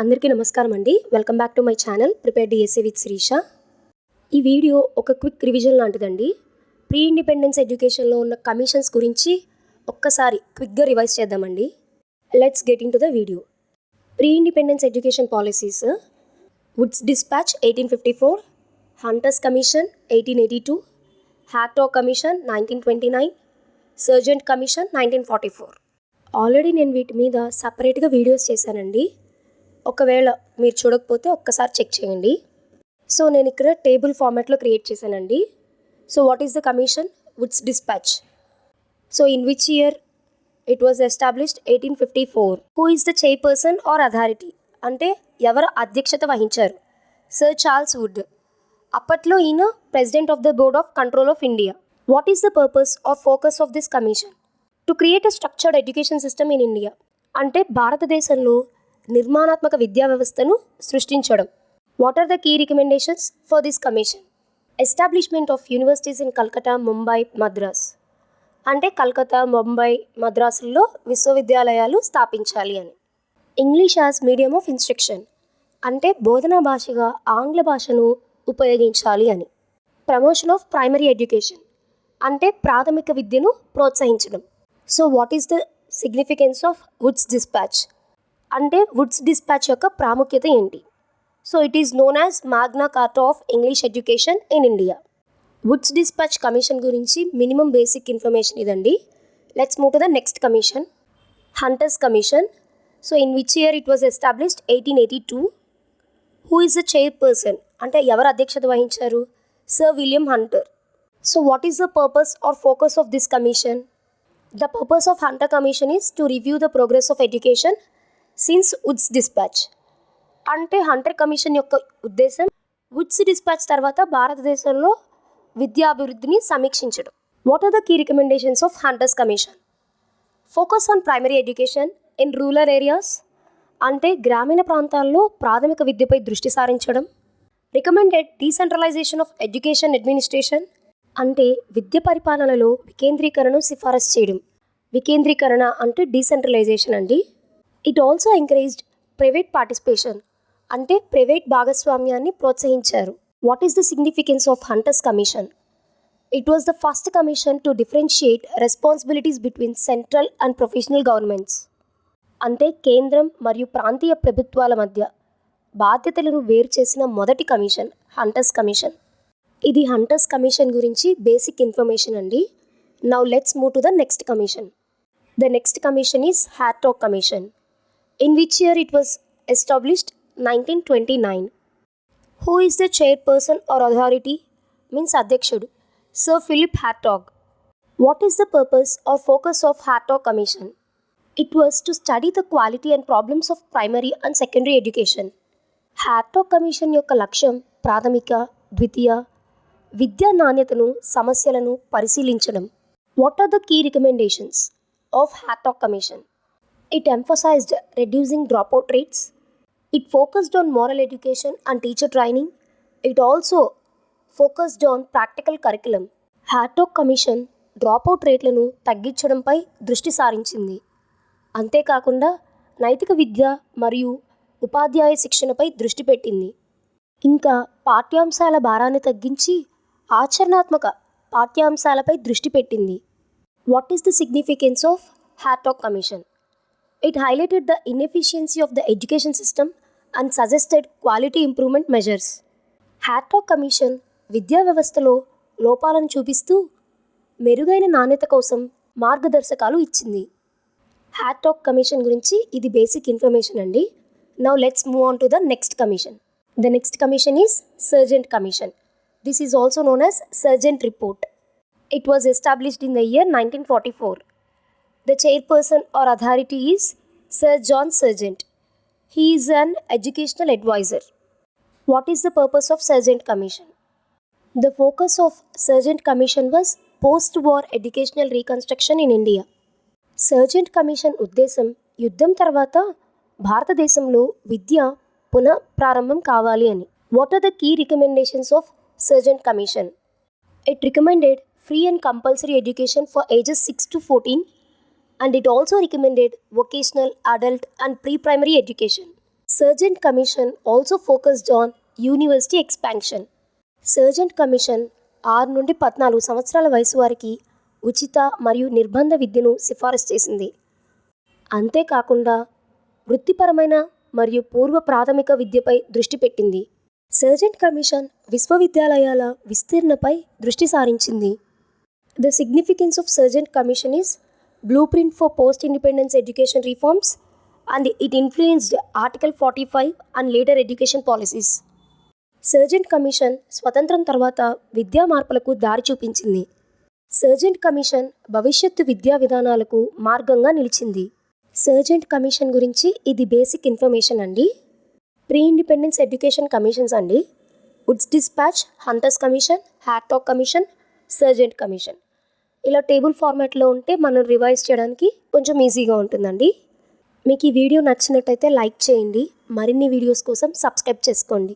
అందరికీ నమస్కారం అండి. Welcome back to my channel prepare DSC with Sireesha. ఈ వీడియో ఒక క్విక్ రివిజన్ లాంటిదండి. ప్రీ ఇండిపెండెన్స్ ఎడ్యుకేషన్లో ఉన్న కమిషన్స్ గురించి ఒక్కసారి క్విక్గా రివైజ్ చేద్దామండి. Let's get into the video. Pre independence education policies: Wood's dispatch 1854, Hunter's commission 1882, Hartog commission 1929, Sargent commission 1944. Already నేను వీటి మీద సపరేట్గా వీడియోస్ చేశానండి. ఒకవేళ మీరు చూడకపోతే ఒక్కసారి చెక్ చేయండి. సో నేను ఇక్కడ టేబుల్ ఫార్మాట్లో క్రియేట్ చేశానండి. So what is the commission? Wood's dispatch. So in which year it was established? 1854. Who is the chairperson or authority అంటే ఎవరు అధ్యక్షత వహించారు? Sir Charles Wood. అప్పట్లో ఈయన president of the board of control of India. What is the purpose or focus of this commission? To create a structured education system in India అంటే భారతదేశంలో నిర్మాణాత్మక విద్యా వ్యవస్థను సృష్టించడం. What are the key recommendations for this commission? Establishment of universities in Calcutta, Mumbai, Madras అంటే కల్కతా, ముంబై, మద్రాసుల్లో విశ్వవిద్యాలయాలు స్థాపించాలి అని. English as medium of instruction అంటే బోధనా భాషగా ఆంగ్ల భాషను ఉపయోగించాలి అని. ప్రమోషన్ ఆఫ్ ప్రైమరీ ఎడ్యుకేషన్ అంటే ప్రాథమిక విద్యను ప్రోత్సహించడం. So what is the significance of Woods dispatch అంటే వుడ్స్ డిస్పాచ్ యొక్క ప్రాముఖ్యత ఏంటి? So it is known as మాగ్నా కార్టా of English education in India. Woods dispatch commission గురించి మినిమం బేసిక్ ఇన్ఫర్మేషన్ ఇదండి. Let's move to the next commission, Hunter's commission. So in which year it was established? 1882. Who is the chairperson అంటే ఎవరు అధ్యక్షత వహించారు? Sir William Hunter. So what is the purpose or focus of this commission? The purpose of Hunter commission is to review the progress of education since Wood's dispatch అంటే Hunter commission యొక్క ఉద్దేశం Wood's dispatch తర్వాత భారతదేశంలో విద్యాభివృద్ధిని సమీక్షించడం. What are the key recommendations of Hunter's commission? Focus on primary education in rural areas అంటే గ్రామీణ ప్రాంతాల్లో ప్రాథమిక విద్యపై దృష్టి సారించడం. Recommended decentralization of education administration అంటే విద్య పరిపాలనలో వికేంద్రీకరణను సిఫారసు చేయడం. వికేంద్రీకరణ అంటే డీసెంట్రలైజేషన్ అండి. It also encouraged private participation అంటే ప్రైవేట్ భాగస్వామ్యాన్ని ప్రోత్సహించారు. What is the significance of Hunter's commission? It was the first commission to differentiate responsibilities between central and professional governments అంటే కేంద్రం మరియు ప్రాంతీయ ప్రభుత్వాల మధ్య బాధ్యతలను వేరు చేసిన మొదటి కమిషన్ హంటర్స్ కమిషన్. ఇది హంటర్స్ కమిషన్ గురించి బేసిక్ ఇన్ఫర్మేషన్ అండి. Now let's move to the next commission. The next commission is Hartog commission. In which year it was established? 1929. Who is the chairperson or authority means అధ్యక్షుడు? Sir Philip Hartog. What is the purpose or focus of Hartog commission? It was to study the quality and problems of primary and secondary education. Hartog commission యొక్క లక్ష్యం ప్రాథమిక, ద్వితీయ విద్యా నాణ్యతను, సమస్యలను పరిశీలించడం. What are the key recommendations of Hartog commission? It emphasized reducing dropout rates. It focused on moral education and teacher training. It also focused on practical curriculum. Hartog commission dropout రేట్లను తగ్గించడంపై దృష్టి సారించింది. అంతేకాకుండా నైతిక విద్య మరియు ఉపాధ్యాయ శిక్షణపై దృష్టి పెట్టింది. ఇంకా పాఠ్యాంశాల భారాన్ని తగ్గించి ఆచరణాత్మక పాఠ్యాంశాలపై దృష్టి పెట్టింది. What is the significance of Hartog commission? It highlighted the inefficiency of the education system and suggested quality improvement measures. Hartog commission విద్యా వ్యవస్థలో లోపాలను చూపిస్తూ మెరుగైన నాణ్యత కోసం మార్గదర్శకాలు ఇచ్చింది. హ్యాక్టాక్ కమిషన్ గురించి ఇది బేసిక్ ఇన్ఫర్మేషన్ అండి. Now let's move on to the next commission. The next commission is Sergeant Commission. This is also known as Sergeant Report. It was established in the year 1944. The chairperson or authority is Sir John Sergeant. He is an educational advisor. What is the purpose of Sergeant Commission? The focus of Sergeant Commission was post-war educational reconstruction in India. Sergeant Commission ఉద్దేశం యుద్ధం తర్వాత భారతదేశంలో విద్య పునఃప్రారంభం కావాలి అని. What are the key recommendations of Sargent commission? It recommended free and compulsory education for ages 6 to 14 and it also recommended vocational, adult and pre-primary education. Sergeant commission also focused on university expansion. Sergeant commission 6 నుండి 14 సంవత్సరాల వయసు వారికి ఉచిత మరియు నిర్బంధ విద్యను సిఫారసు చేసింది. అంతేకాకుండా వృత్తిపరమైన మరియు పూర్వ ప్రాథమిక విద్యపై దృష్టి పెట్టింది. సర్జెంట్ కమిషన్ విశ్వవిద్యాలయాల విస్తీర్ణపై దృష్టి సారించింది. The significance of Sargent commission is blue print for post independence education reforms and it influenced article 45 and later education policies. Sergeant commission స్వతంత్రం తర్వాత విద్యా మార్పులకు దారి చూపించింది. సర్జెంట్ కమిషన్ భవిష్యత్తు విద్యా విధానాలకు మార్గంగా నిలిచింది. సర్జెంట్ కమిషన్ గురించి ఇది బేసిక్ ఇన్ఫర్మేషన్ అండి. ప్రీ ఇండిపెండెన్స్ ఎడ్యుకేషన్ కమిషన్స్ అండి: వుడ్స్ డిస్పాచ్, హంటర్స్ కమిషన్, హ్యాడ్లాక్ కమిషన్, సర్జెంట్ కమిషన్. ఇలా టేబుల్ ఫార్మాట్లో ఉంటే మనం రివైజ్ చేయడానికి కొంచెం ఈజీగా ఉంటుందండి. మీకు ఈ వీడియో నచ్చినట్టయితే లైక్ చేయండి. మరిన్ని వీడియోస్ కోసం సబ్స్క్రైబ్ చేసుకోండి.